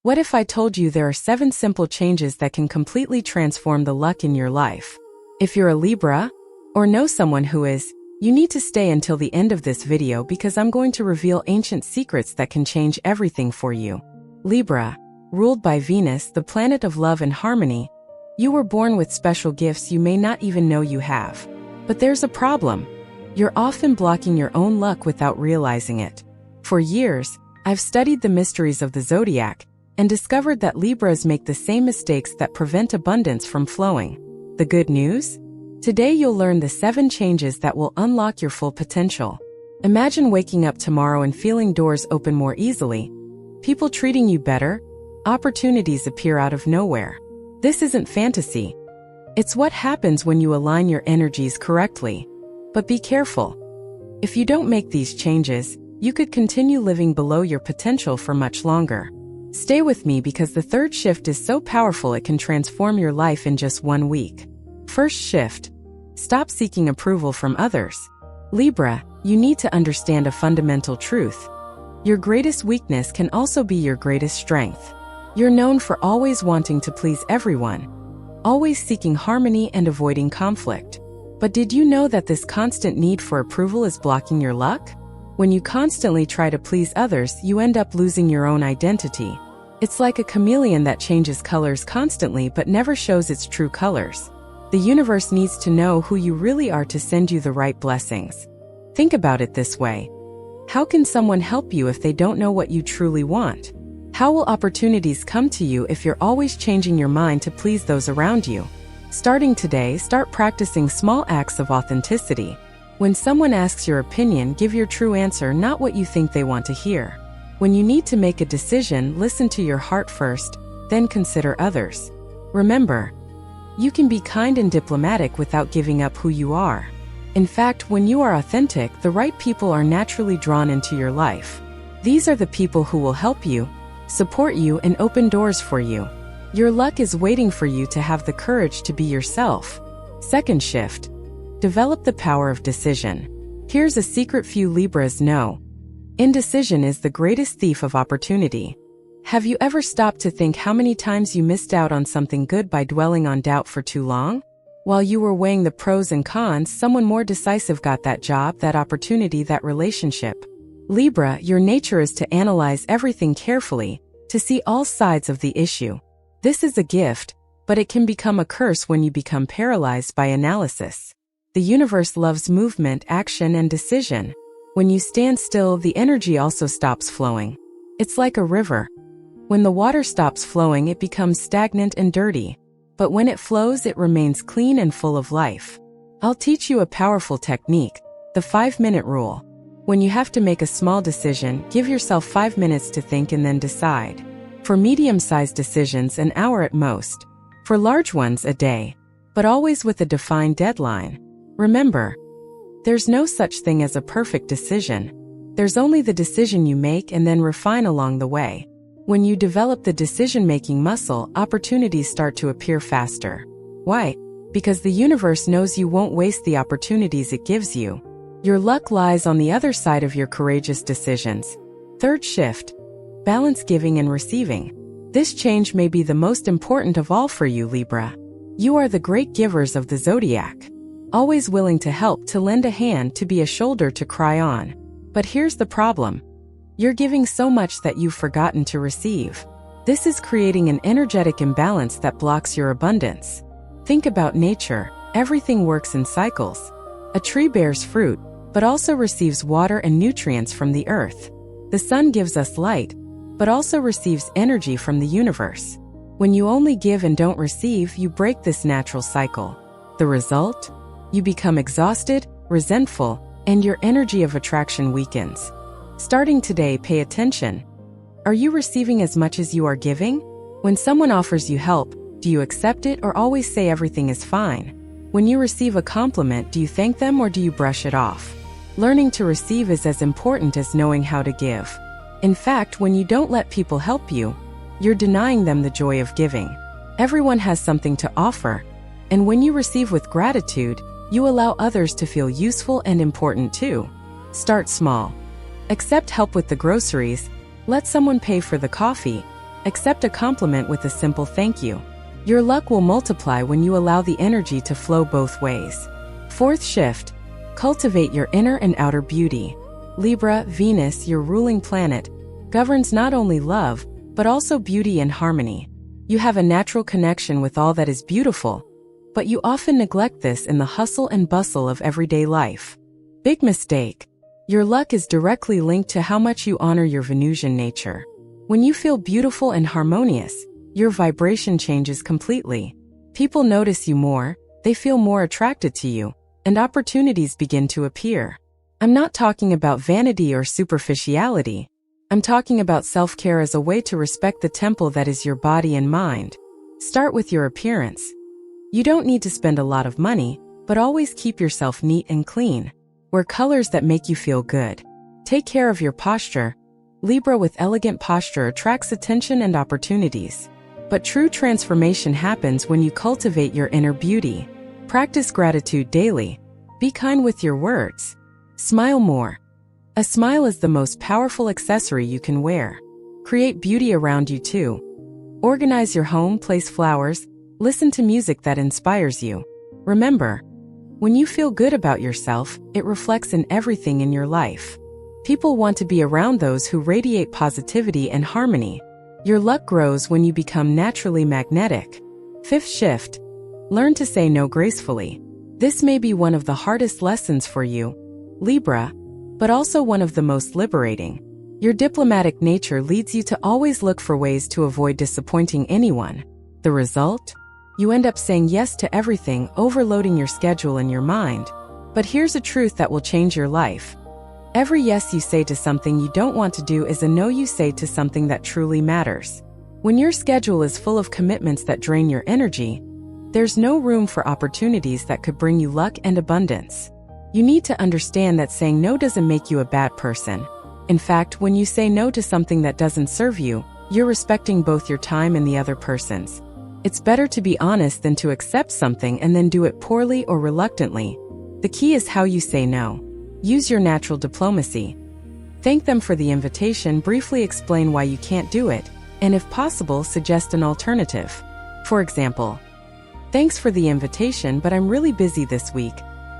What if I told you there are 7 simple changes that can completely transform the luck in your life? If you're a Libra, or know someone who is, you need to stay until the end of this video because I'm going to reveal ancient secrets that can change everything for you. Libra, ruled by Venus, the planet of love and harmony, you were born with special gifts you may not even know you have. But there's a problem. You're often blocking your own luck without realizing it. For years, I've studied the mysteries of the zodiac and discovered that Libras make the same mistakes that prevent abundance from flowing. The good news? Today you'll learn the 7 changes that will unlock your full potential. Imagine waking up tomorrow and feeling doors open more easily, people treating you better, opportunities appear out of nowhere. This isn't fantasy. It's what happens when you align your energies correctly. But be careful. If you don't make these changes, you could continue living below your potential for much longer. Stay with me because the 3rd shift is so powerful it can transform your life in just 1 week. First shift. Stop seeking approval from others. Libra, you need to understand a fundamental truth. Your greatest weakness can also be your greatest strength. You're known for always wanting to please everyone, always seeking harmony and avoiding conflict. But did you know that this constant need for approval is blocking your luck? When you constantly try to please others, you end up losing your own identity. It's like a chameleon that changes colors constantly but never shows its true colors. The universe needs to know who you really are to send you the right blessings. Think about it this way. How can someone help you if they don't know what you truly want? How will opportunities come to you if you're always changing your mind to please those around you? Starting today, start practicing small acts of authenticity. When someone asks your opinion, give your true answer, not what you think they want to hear. When you need to make a decision, listen to your heart first, then consider others. Remember, you can be kind and diplomatic without giving up who you are. In fact, when you are authentic, the right people are naturally drawn into your life. These are the people who will help you, support you, and open doors for you. Your luck is waiting for you to have the courage to be yourself. Second shift. Develop the power of decision. Here's a secret few Libras know. Indecision is the greatest thief of opportunity. Have you ever stopped to think how many times you missed out on something good by dwelling on doubt for too long? While you were weighing the pros and cons, someone more decisive got that job, that opportunity, that relationship. Libra, your nature is to analyze everything carefully, to see all sides of the issue. This is a gift, but it can become a curse when you become paralyzed by analysis. The universe loves movement, action, and decision. When you stand still, the energy also stops flowing. It's like a river. When the water stops flowing, it becomes stagnant and dirty. But when it flows, it remains clean and full of life. I'll teach you a powerful technique, the 5-minute rule. When you have to make a small decision, give yourself 5 minutes to think and then decide. For medium-sized decisions, an hour at most. For large ones, a day. But always with a defined deadline. Remember, there's no such thing as a perfect decision. There's only the decision you make and then refine along the way. When you develop the decision-making muscle, opportunities start to appear faster. Why? Because the universe knows you won't waste the opportunities it gives you. Your luck lies on the other side of your courageous decisions. Third shift. Balance giving and receiving. This change may be the most important of all for you, Libra. You are the great givers of the zodiac. Always willing to help, to lend a hand, to be a shoulder to cry on. But here's the problem. You're giving so much that you've forgotten to receive. This is creating an energetic imbalance that blocks your abundance. Think about nature. Everything works in cycles. A tree bears fruit, but also receives water and nutrients from the earth. The sun gives us light, but also receives energy from the universe. When you only give and don't receive, you break this natural cycle. The result? You become exhausted, resentful, and your energy of attraction weakens. Starting today, pay attention. Are you receiving as much as you are giving? When someone offers you help, do you accept it or always say everything is fine? When you receive a compliment, do you thank them or do you brush it off? Learning to receive is as important as knowing how to give. In fact, when you don't let people help you, you're denying them the joy of giving. Everyone has something to offer, and when you receive with gratitude, you allow others to feel useful and important too. Start small. Accept help with the groceries, let someone pay for the coffee, Accept a compliment with a simple thank you. Your luck will multiply when you allow the energy to flow both ways. Fourth shift. Cultivate your inner and outer beauty. Libra, Venus, your ruling planet, governs not only love, but also beauty and harmony. You have a natural connection with all that is beautiful, but you often neglect this in the hustle and bustle of everyday life. Big mistake. Your luck is directly linked to how much you honor your Venusian nature. When you feel beautiful and harmonious, your vibration changes completely. People notice you more, they feel more attracted to you, and opportunities begin to appear. I'm not talking about vanity or superficiality. I'm talking about self-care as a way to respect the temple that is your body and mind. Start with your appearance. You don't need to spend a lot of money, but always keep yourself neat and clean. Wear colors that make you feel good. Take care of your posture. Libra with elegant posture attracts attention and opportunities. But true transformation happens when you cultivate your inner beauty. Practice gratitude daily. Be kind with your words. Smile more. A smile is the most powerful accessory you can wear. Create beauty around you too. Organize your home, place flowers, listen to music that inspires you. Remember, when you feel good about yourself, it reflects in everything in your life. People want to be around those who radiate positivity and harmony. Your luck grows when you become naturally magnetic. Fifth shift. Learn to say no gracefully. This may be one of the hardest lessons for you, Libra, but also one of the most liberating. Your diplomatic nature leads you to always look for ways to avoid disappointing anyone. The result? You end up saying yes to everything, overloading your schedule and your mind. But here's a truth that will change your life. Every yes you say to something you don't want to do is a no you say to something that truly matters. When your schedule is full of commitments that drain your energy, there's no room for opportunities that could bring you luck and abundance. You need to understand that saying no doesn't make you a bad person. In fact, when you say no to something that doesn't serve you, you're respecting both your time and the other person's. It's better to be honest than to accept something and then do it poorly or reluctantly. The key is how you say no. Use your natural diplomacy. Thank them for the invitation, briefly explain why you can't do it, and if possible, suggest an alternative. For example, thanks for the invitation, but I'm really busy this week.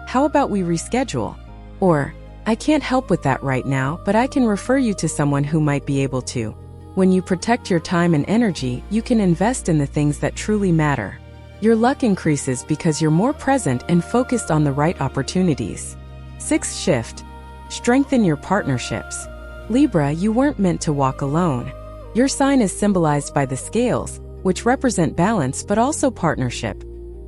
How about we reschedule? Or, I can't help with that right now, but I can refer you to someone who might be able to. When you protect your time and energy, you can invest in the things that truly matter. Your luck increases because you're more present and focused on the right opportunities. Sixth shift. Strengthen your partnerships. Libra, you weren't meant to walk alone. Your sign is symbolized by the scales, which represent balance but also partnership.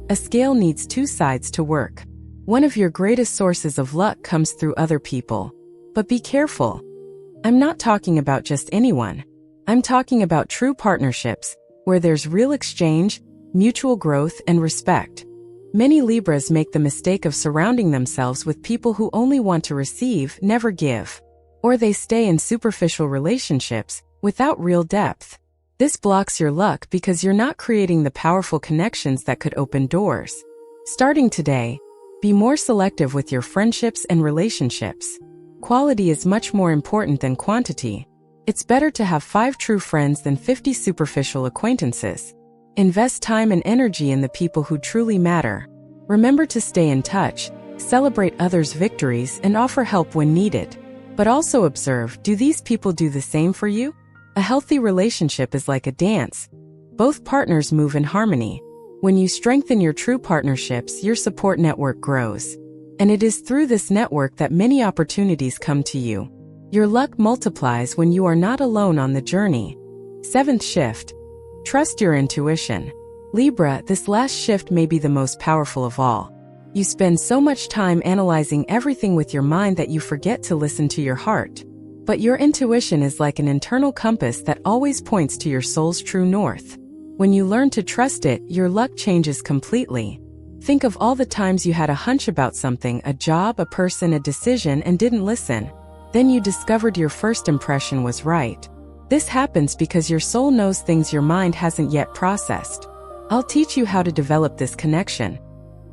A scale needs two sides to work. One of your greatest sources of luck comes through other people. But be careful. I'm not talking about just anyone. I'm talking about true partnerships, where there's real exchange, mutual growth, and respect. Many Libras make the mistake of surrounding themselves with people who only want to receive, never give. Or they stay in superficial relationships, without real depth. This blocks your luck because you're not creating the powerful connections that could open doors. Starting today, be more selective with your friendships and relationships. Quality is much more important than quantity. It's better to have 5 true friends than 50 superficial acquaintances. Invest time and energy in the people who truly matter. Remember to stay in touch, celebrate others' victories, and offer help when needed. But also observe, do these people do the same for you? A healthy relationship is like a dance. Both partners move in harmony. When you strengthen your true partnerships, your support network grows. And it is through this network that many opportunities come to you. Your luck multiplies when you are not alone on the journey. Seventh shift. Trust your intuition. Libra, this last shift may be the most powerful of all. You spend so much time analyzing everything with your mind that you forget to listen to your heart. But your intuition is like an internal compass that always points to your soul's true north. When you learn to trust it, your luck changes completely. Think of all the times you had a hunch about something, a job, a person, a decision, and didn't listen. Then you discovered your first impression was right. This happens because your soul knows things your mind hasn't yet processed. I'll teach you how to develop this connection.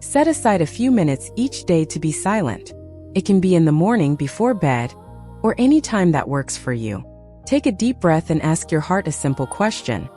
Set aside a few minutes each day to be silent. It can be in the morning before bed, or any time that works for you. Take a deep breath and ask your heart a simple question.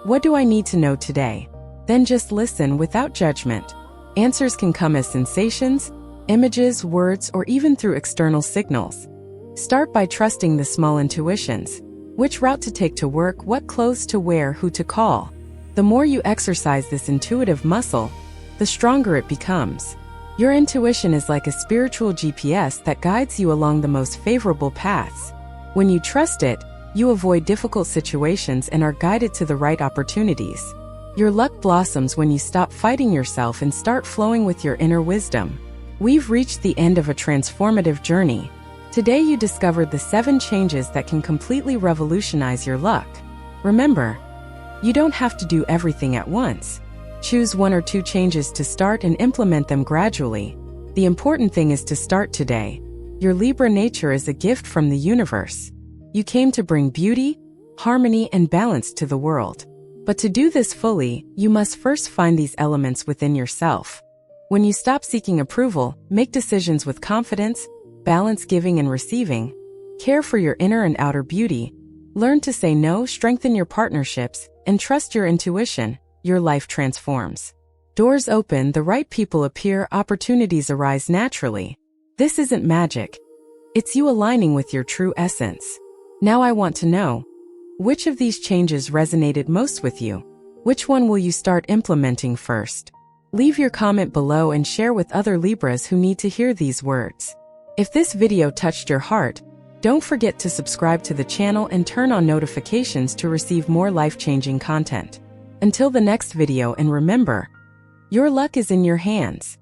What do I need to know today? Then just listen without judgment. Answers can come as sensations, images, words, or even through external signals. Start by trusting the small intuitions. Which route to take to work, what clothes to wear, who to call. The more you exercise this intuitive muscle, the stronger it becomes. Your intuition is like a spiritual GPS that guides you along the most favorable paths. When you trust it, you avoid difficult situations and are guided to the right opportunities. Your luck blossoms when you stop fighting yourself and start flowing with your inner wisdom. We've reached the end of a transformative journey. Today you discovered the 7 changes that can completely revolutionize your luck. Remember, you don't have to do everything at once. Choose 1 or 2 changes to start and implement them gradually. The important thing is to start today. Your Libra nature is a gift from the universe. You came to bring beauty, harmony, and balance to the world. But to do this fully, you must first find these elements within yourself. When you stop seeking approval, make decisions with confidence, balance giving and receiving, care for your inner and outer beauty, learn to say no, strengthen your partnerships, and trust your intuition, your life transforms. Doors open, the right people appear, opportunities arise naturally. This isn't magic. It's you aligning with your true essence. Now I want to know, which of these changes resonated most with you? Which one will you start implementing first? Leave your comment below and share with other Libras who need to hear these words. If this video touched your heart, don't forget to subscribe to the channel and turn on notifications to receive more life-changing content. Until the next video, and remember, your luck is in your hands.